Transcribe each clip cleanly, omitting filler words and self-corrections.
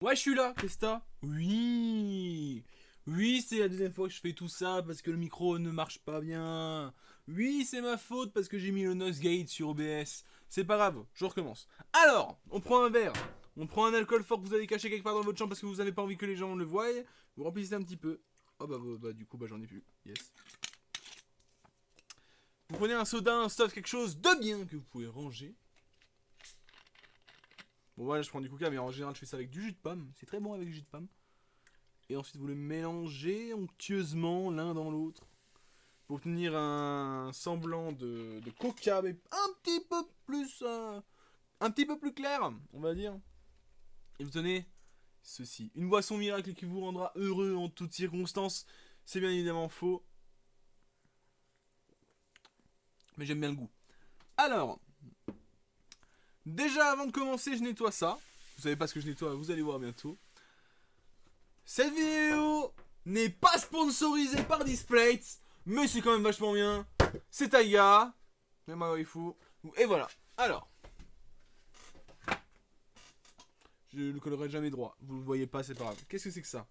Ouais, je suis là, qu'est-ce que t'as? Oui. Oui, c'est la deuxième fois que je fais tout ça parce que le micro ne marche pas bien. Oui, c'est ma faute parce que j'ai mis le noise gate sur OBS. C'est pas grave, je recommence. Alors, on prend un verre. On prend un alcool fort que vous avez caché quelque part dans votre chambre parce que vous n'avez pas envie que les gens le voient. Vous remplissez un petit peu. Oh bah du coup, bah j'en ai plus. Yes. Vous prenez un soda, un stuff, quelque chose de bien que vous pouvez ranger. Bon, voilà, je prends du coca, mais en général, je fais ça avec du jus de pomme. C'est très bon avec du jus de pomme. Et ensuite, vous le mélangez onctueusement l'un dans l'autre pour obtenir un semblant de coca, mais un petit peu plus clair, on va dire. Et vous tenez ceci. Une boisson miracle qui vous rendra heureux en toutes circonstances. C'est bien évidemment faux, mais j'aime bien le goût. Alors, déjà avant de commencer, je nettoie ça. Vous savez pas ce que je nettoie, vous allez voir bientôt. Cette vidéo n'est pas sponsorisée par Displates, mais c'est quand même vachement bien. C'est Taiga, c'est ma waifu. Et voilà. Alors, je le collerai jamais droit. Vous le voyez pas, c'est pas grave. Qu'est-ce que c'est que ça?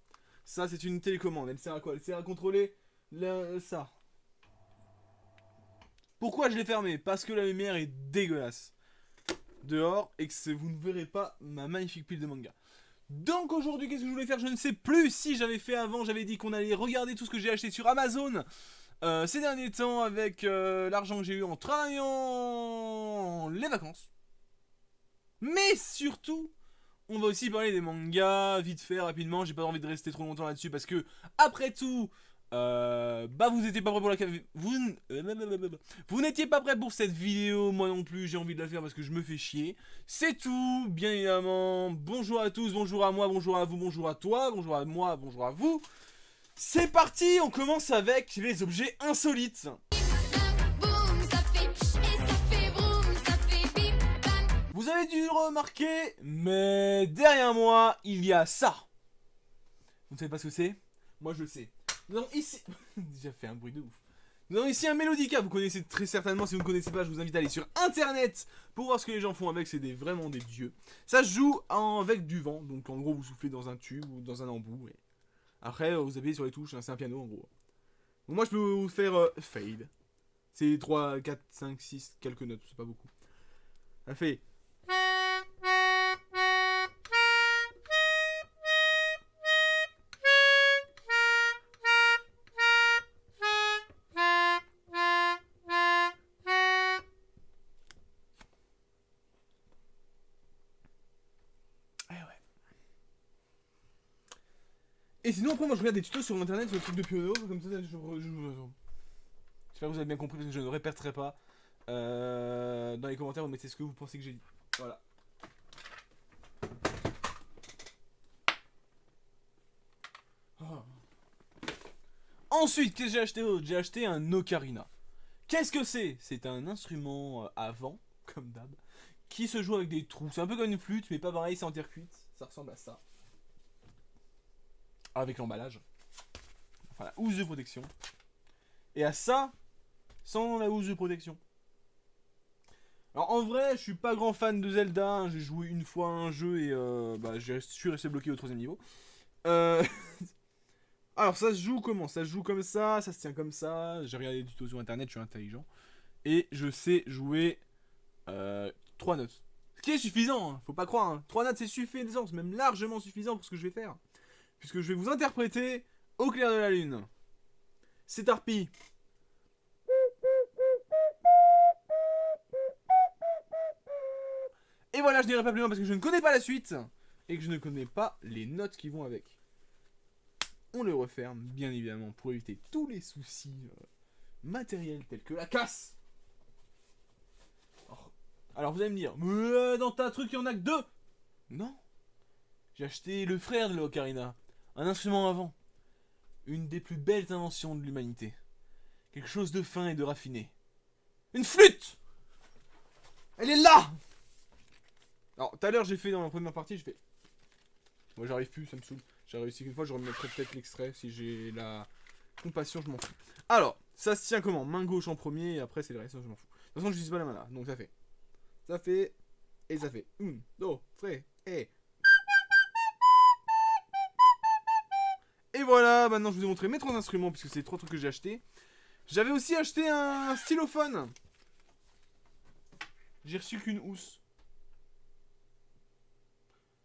Ça, c'est une télécommande. Elle sert à quoi? Elle sert à contrôler ça. Pourquoi je l'ai fermé? Parce que la lumière est dégueulasse dehors et que vous ne verrez pas ma magnifique pile de manga. Donc aujourd'hui, qu'est-ce que je voulais faire? Je ne sais plus si j'avais fait avant. J'avais dit qu'on allait regarder tout ce que j'ai acheté sur Amazon ces derniers temps avec l'argent que j'ai eu en travaillant les vacances. Mais surtout, on va aussi parler des mangas vite fait, rapidement. J'ai pas envie de rester trop longtemps là-dessus parce que, après tout, bah vous étiez pas prêt pour la vous n'étiez pas prêt pour cette vidéo, moi non plus. J'ai envie de la faire parce que je me fais chier. C'est tout, bien évidemment. Bonjour à tous, bonjour à moi, bonjour à vous, bonjour à toi, bonjour à moi, bonjour à vous. C'est parti, on commence avec les objets insolites. Vous avez dû le remarquer, mais derrière moi, il y a ça. Vous ne savez pas ce que c'est? Moi, je le sais. Nous avons ici... J'ai fait un bruit de ouf. Nous avons ici un Melodica, vous connaissez très certainement. Si vous ne connaissez pas, je vous invite à aller sur internet pour voir ce que les gens font avec. C'est vraiment des dieux. Ça se joue avec du vent, donc en gros, vous soufflez dans un tube ou dans un embout. Et... après, vous appuyez sur les touches, c'est un piano en gros. Donc moi, je peux vous faire fade. C'est 3, 4, 5, 6, quelques notes, c'est pas beaucoup. Ça fait... Ah ouais. Et sinon, après, moi je regarde des tutos sur internet sur le truc de piano, comme ça, j'espère que vous avez bien compris parce que je ne répéterai pas. Dans les commentaires, vous mettez ce que vous pensez que j'ai dit. Voilà. Oh. Ensuite, qu'est-ce que j'ai acheté d'autre? J'ai acheté un ocarina. Qu'est-ce que c'est? C'est un instrument à vent, comme d'hab, qui se joue avec des trous. C'est un peu comme une flûte, mais pas pareil, c'est en terre cuite. Ça ressemble à ça. Avec l'emballage. Enfin, la housse de protection. Et à ça, sans la housse de protection. Alors en vrai, je suis pas grand fan de Zelda. Hein. J'ai joué une fois à un jeu et bah, je suis resté bloqué au troisième niveau. Euh... Alors ça se joue comment? Ça se joue comme ça se tient comme ça. J'ai regardé des tutos sur internet, je suis intelligent. Et je sais jouer 3 notes. Ce qui est suffisant, hein, faut pas croire. Hein. 3 notes c'est suffisant, c'est même largement suffisant pour ce que je vais faire. Puisque je vais vous interpréter au clair de la lune. C'est Harpie. Et voilà, je n'irai pas plus loin parce que je ne connais pas la suite. Et que je ne connais pas les notes qui vont avec. On le referme, bien évidemment, pour éviter tous les soucis matériels tels que la casse. Oh. Alors vous allez me dire, mais dans ta truc, il y en a que 2. Non. J'ai acheté le frère de l'ocarina. Un instrument à vent. Une des plus belles inventions de l'humanité. Quelque chose de fin et de raffiné. Une flûte. Elle est là. Alors, tout à l'heure, j'ai fait dans la première partie, j'ai fait... Moi, j'arrive plus, ça me saoule. J'ai réussi qu'une fois, je remettrai peut-être l'extrait. Si j'ai la compassion, je m'en fous. Alors, ça se tient comment? Main gauche en premier, et après, c'est le reste, je m'en fous. De toute façon, je n'utilise pas la main là, donc ça fait... ça fait... et ça fait... 1, 2, 3, et... Et voilà, maintenant je vous ai montré mes 3 instruments, puisque c'est les 3 trucs que j'ai acheté. J'avais aussi acheté un stylophone. J'ai reçu qu'une housse.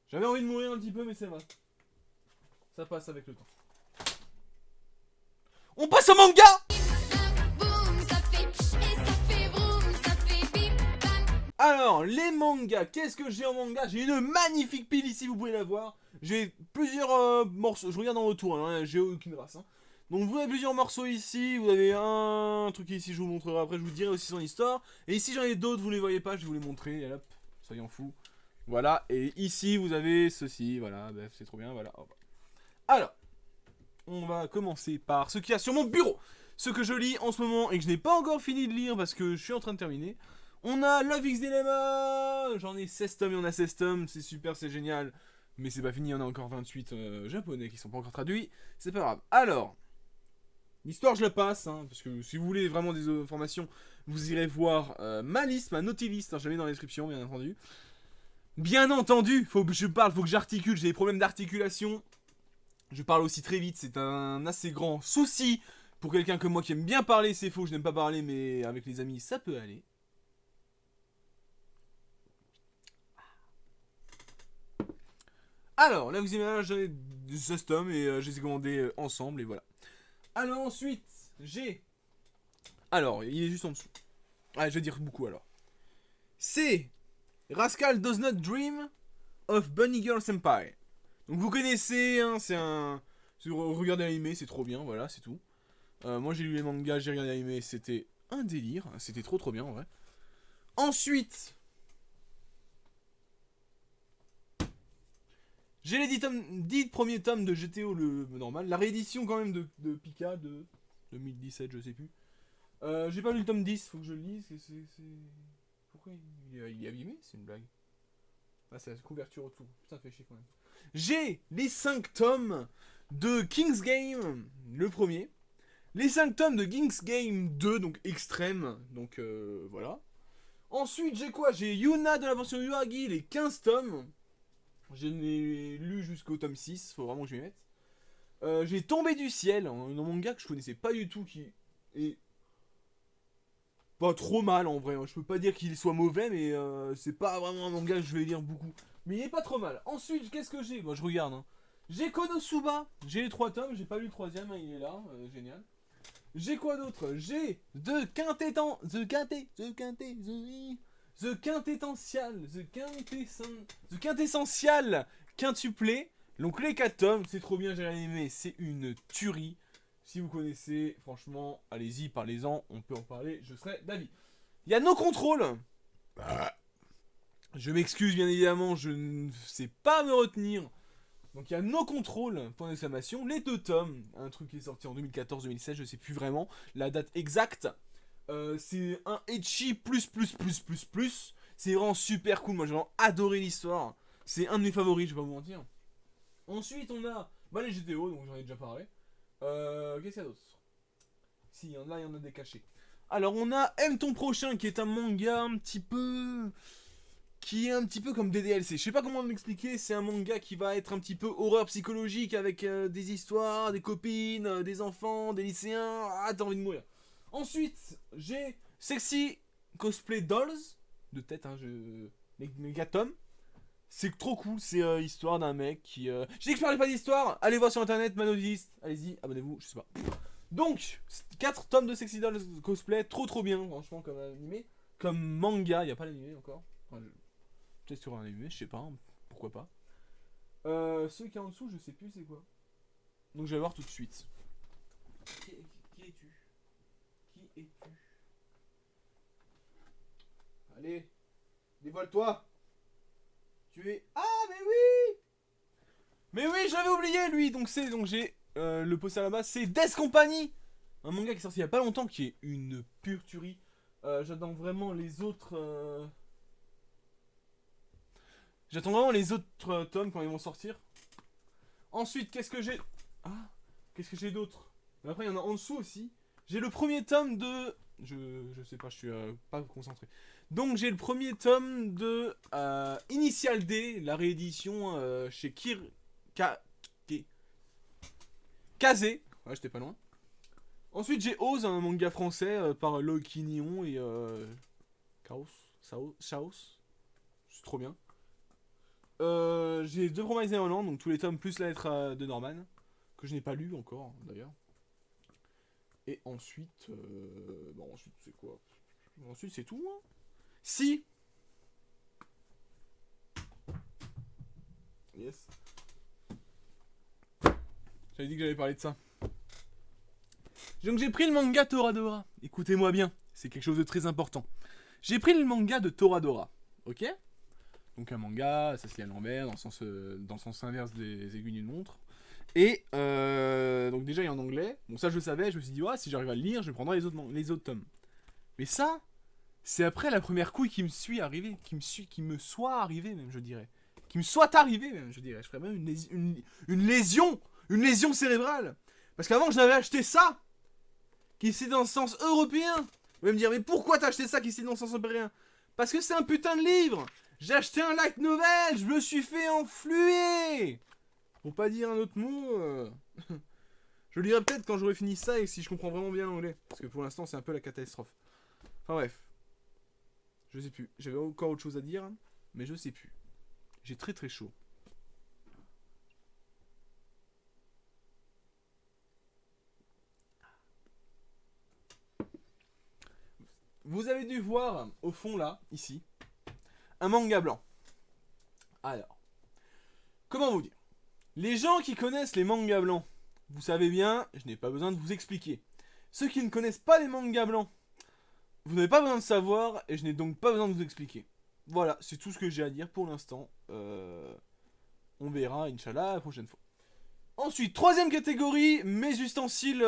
J'avais envie de mourir un petit peu, mais c'est vrai. Ça passe avec le temps. On passe au manga. Alors, les mangas, qu'est-ce que j'ai en manga? J'ai une magnifique pile ici, vous pouvez la voir. J'ai plusieurs morceaux, je regarde en retour, hein, j'ai aucune race. Hein. Donc vous avez plusieurs morceaux ici, vous avez un truc ici, je vous montrerai après, je vous dirai aussi son histoire. Et ici j'en ai d'autres, vous les voyez pas, je vais vous les montrer, et hop, soyons fous. Voilà, et ici vous avez ceci, voilà, bref, c'est trop bien, voilà. Alors, on va commencer par ce qu'il y a sur mon bureau. Ce que je lis en ce moment et que je n'ai pas encore fini de lire parce que je suis en train de terminer. On a Love X Dilemma. J'en ai 16 tomes, il y en a 16 tomes, c'est super, c'est génial. Mais c'est pas fini, il y en a encore 28 japonais qui sont pas encore traduits. C'est pas grave. Alors, l'histoire je la passe, hein, parce que si vous voulez vraiment des informations, vous irez voir ma liste, ma nautiliste, hein, je la mets dans la description bien entendu. Bien entendu, faut que je parle, faut que j'articule, j'ai des problèmes d'articulation. Je parle aussi très vite, c'est un assez grand souci pour quelqu'un comme moi qui aime bien parler. C'est faux, je n'aime pas parler, mais avec les amis, ça peut aller. Alors, là vous avez j'en ai des 16 tomes et je les ai commandés ensemble et voilà. Alors ensuite, j'ai... Alors, il est juste en dessous. Ah, je vais dire beaucoup alors. C'est Rascal Does Not Dream of Bunny Girl Senpai. Donc vous connaissez, hein, c'est un... Regardez l'animé, c'est trop bien, voilà, c'est tout. Moi j'ai lu les mangas, j'ai regardé l'animé, c'était un délire, c'était trop bien en vrai. Ensuite, j'ai les 10 premiers tomes de GTO, le normal. La réédition quand même de Pika de 2017, je sais plus. J'ai pas lu le tome 10, faut que je le lise. Pourquoi il est abîmé? C'est une blague. Ah, c'est la couverture autour. Putain, ça fait chier quand même. J'ai les 5 tomes de King's Game, le premier. Les 5 tomes de King's Game 2, donc extrême. Donc voilà. Ensuite, j'ai quoi? J'ai Yuna de la pension Yuagi, les 15 tomes. Je l'ai lu jusqu'au tome 6, faut vraiment que je m'y mette. J'ai Tombé du ciel, un manga que je connaissais pas du tout, qui est pas trop mal en vrai. Je peux pas dire qu'il soit mauvais, mais c'est pas vraiment un manga que je vais lire beaucoup. Mais il est pas trop mal. Ensuite, qu'est-ce que j'ai? Bon, je regarde. Hein. J'ai Konosuba, j'ai les 3 tomes, j'ai pas lu le 3ème, hein, il est là, génial. J'ai quoi d'autre? J'ai The Quintessential quintuplé. Donc les 4 tomes, c'est trop bien, j'ai aimé, c'est une tuerie. Si vous connaissez, franchement, allez-y, parlez-en, on peut en parler, je serai d'avis. Il y a No Control. Je m'excuse bien évidemment, je ne sais pas me retenir. Donc il y a No Control, point d'exclamation, les 2 tomes, un truc qui est sorti en 2014-2016, je sais plus vraiment la date exacte. C'est un ecchi plus. C'est vraiment super cool, moi j'ai vraiment adoré l'histoire. C'est un de mes favoris, je vais pas vous mentir. Ensuite on a les GTO, donc j'en ai déjà parlé. Qu'est-ce qu'il y a d'autre? Si, il y en a des cachés. Alors on a Aime ton prochain, qui est un manga un petit peu... qui est un petit peu comme des DLC. Je sais pas comment l'expliquer, c'est un manga qui va être un petit peu horreur psychologique avec des histoires, des copines, des enfants, des lycéens. Ah, t'as envie de mourir. Ensuite, j'ai Sexy Cosplay Dolls, de tête, hein, les 4 tomes. C'est trop cool, c'est histoire d'un mec qui... Je dis que je parlais pas d'histoire, allez voir sur internet, Manodist, allez-y, abonnez-vous, je sais pas. Donc, 4 tomes de Sexy Dolls Cosplay, trop bien, franchement, comme animé. Comme manga, y a pas l'animé encore. Enfin, peut-être sur un animé, je sais pas, hein, pourquoi pas. Ceux qui est en dessous, je sais plus c'est quoi. Donc je vais voir tout de suite. Qui es-tu? Qui es-tu? Allez, dévoile-toi. Tu es... Ah, mais oui! Mais oui, j'avais oublié lui. Donc j'ai le poster là-bas, c'est Death Company, un manga qui est sorti il y a pas longtemps, qui est une pure tuerie. J'attends vraiment les autres... J'attends vraiment les autres tomes quand ils vont sortir. Ensuite, qu'est-ce que j'ai... Ah, qu'est-ce que j'ai d'autre? Après, il y en a en dessous aussi. J'ai le premier tome de... Je sais pas, je suis pas concentré. Donc, j'ai le premier tome de Initial D, la réédition chez Kaze. Ouais, j'étais pas loin. Ensuite, j'ai Oz, un manga français par Loki Nion et Chaos. Chaos. C'est trop bien. J'ai 2 Promised Neverland, donc tous les tomes plus la lettre de Norman, que je n'ai pas lu encore d'ailleurs. Et ensuite, bon, ensuite c'est quoi? Ensuite c'est tout. Hein. Si. Yes. J'avais dit que j'allais parler de ça. Donc j'ai pris le manga Toradora. Écoutez-moi bien, c'est quelque chose de très important. J'ai pris le manga de Toradora, ok? Donc un manga, ça se lit à l'envers, dans le sens inverse des aiguilles d'une montre. Et donc déjà il est en anglais. Bon ça je le savais, je me suis dit ouais, si j'arrive à le lire, je prendrai les autres tomes. Mais ça, c'est après la première couille qui me soit arrivée même, je dirais. Qui me soit arrivée même, je dirais. Je ferais même une lésion cérébrale. Parce qu'avant j'avais acheté ça, qui c'est dans le sens européen. Vous allez me dire mais pourquoi t'as acheté ça qui c'est dans le sens européen? Parce que c'est un putain de livre. J'ai acheté un light novel, je me suis fait enfluer. Pour pas dire un autre mot, je le lirai peut-être quand j'aurai fini ça et si je comprends vraiment bien l'anglais. Parce que pour l'instant, c'est un peu la catastrophe. Enfin bref. Je sais plus. J'avais encore autre chose à dire, mais je sais plus. J'ai très très chaud. Vous avez dû voir, au fond là, ici, un manga blanc. Alors, comment vous dire? Les gens qui connaissent les mangas blancs, vous savez bien, je n'ai pas besoin de vous expliquer. Ceux qui ne connaissent pas les mangas blancs, vous n'avez pas besoin de savoir et je n'ai donc pas besoin de vous expliquer. Voilà, c'est tout ce que j'ai à dire pour l'instant. On verra, Inch'Allah, la prochaine fois. Ensuite, troisième catégorie, mes ustensiles...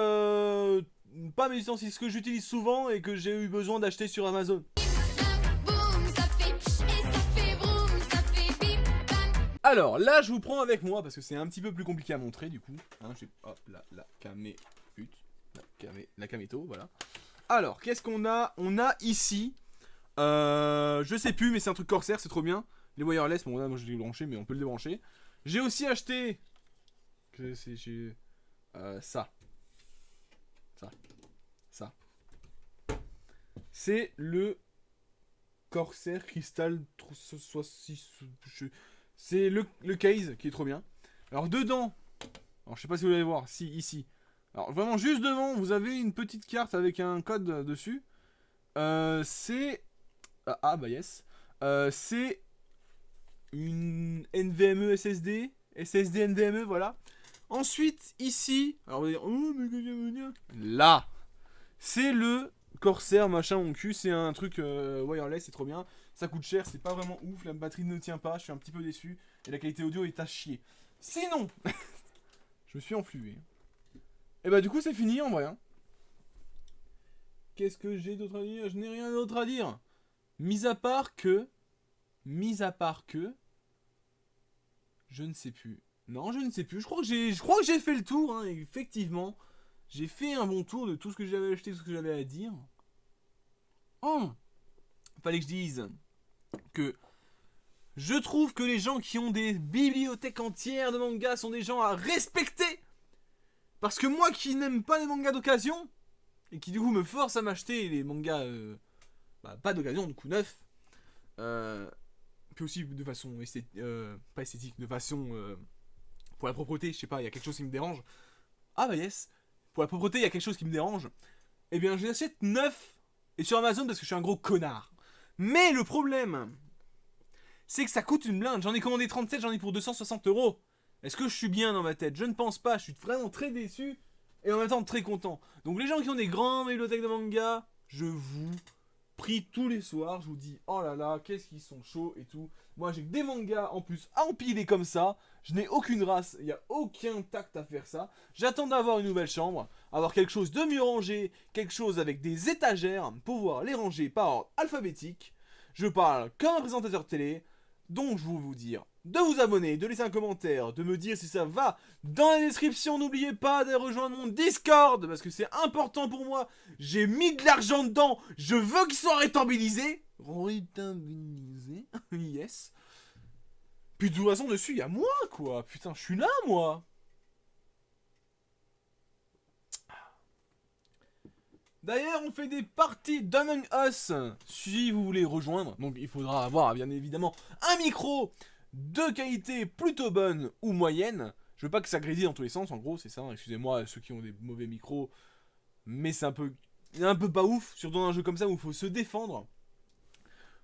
pas mes ustensiles, ce que j'utilise souvent et que j'ai eu besoin d'acheter sur Amazon. Alors, là, je vous prends avec moi, parce que c'est un petit peu plus compliqué à montrer, du coup. Hein, hop, la caméto, voilà. Alors, qu'est-ce qu'on a? On a ici, je sais plus, mais c'est un truc Corsair, c'est trop bien. Les wireless, bon, là, moi, je l'ai branché, mais on peut le débrancher. J'ai aussi acheté... ça. C'est le Corsair Crystal 66... C'est le case qui est trop bien. Alors dedans, alors je sais pas si vous allez voir, si ici. Alors vraiment juste devant, vous avez une petite carte avec un code dessus. C'est bah yes. C'est une NVMe SSD, NVMe voilà. Ensuite ici, alors vous allez dire oh mais que j'aime bien. Là, c'est le Corsair machin mon cul, c'est un truc wireless, c'est trop bien. Ça coûte cher, c'est pas vraiment ouf, la batterie ne tient pas, je suis un petit peu déçu. Et la qualité audio est à chier. Sinon, je me suis enflué. Et bah du coup c'est fini en vrai. Hein. Qu'est-ce que j'ai d'autre à dire? Je n'ai rien d'autre à dire. Mis à part que... Je ne sais plus. Non, je ne sais plus. Je crois que j'ai fait le tour, hein, effectivement. J'ai fait un bon tour de tout ce que j'avais acheté, tout ce que j'avais à dire. Oh, fallait que je dise que je trouve que les gens qui ont des bibliothèques entières de mangas sont des gens à respecter. Parce que moi qui n'aime pas les mangas d'occasion, et qui du coup me force à m'acheter les mangas pas d'occasion, du coup neufs, puis aussi de façon pas esthétique, de façon pour la propreté, je sais pas, il y a quelque chose qui me dérange. Ah bah yes, pour la propreté, il y a quelque chose qui me dérange. Eh bien, je les achète neufs et sur Amazon parce que je suis un gros connard. Mais le problème, c'est que ça coûte une blinde. J'en ai commandé 37, j'en ai pour 260 €. Est-ce que je suis bien dans ma tête? Je ne pense pas. Je suis vraiment très déçu et en même temps très content. Donc les gens qui ont des grandes bibliothèques de manga, je vous prie tous les soirs, je vous dis oh là là, qu'est-ce qu'ils sont chauds et tout. Moi j'ai que des mangas en plus à empiler comme ça. Je n'ai aucune race, il n'y a aucun tact à faire ça. J'attends d'avoir une nouvelle chambre, avoir quelque chose de mieux rangé, quelque chose avec des étagères, pouvoir les ranger par ordre alphabétique. Je parle comme un présentateur télé, donc je vais vous dire de vous abonner, de laisser un commentaire, de me dire si ça va. Dans la description, n'oubliez pas de rejoindre mon Discord, parce que c'est important pour moi. J'ai mis de l'argent dedans, je veux qu'il soit rétabilisé. Rétabilisé, yes. Puis de toute façon, dessus, il y a moi, quoi. Putain, je suis là, moi. D'ailleurs, on fait des parties d'Among Us si vous voulez rejoindre. Donc il faudra avoir bien évidemment un micro de qualité plutôt bonne ou moyenne. Je veux pas que ça grésille dans tous les sens, en gros, c'est ça. Excusez-moi ceux qui ont des mauvais micros, mais c'est un peu pas ouf, surtout dans un jeu comme ça où il faut se défendre.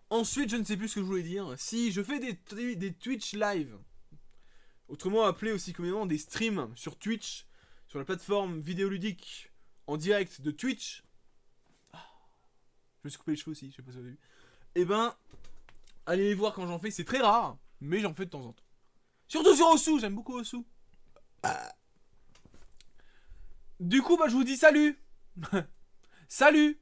Ensuite, je ne sais plus ce que je voulais dire. Si je fais des Twitch live, autrement appelé aussi communément des streams sur Twitch, sur la plateforme vidéoludique en direct de Twitch. Je me suis coupé les cheveux aussi, je sais pas si vous avez vu. Et ben, allez les voir quand j'en fais, c'est très rare, mais j'en fais de temps en temps. Surtout sur Osu, j'aime beaucoup Osu. Du coup, bah je vous dis salut. Salut.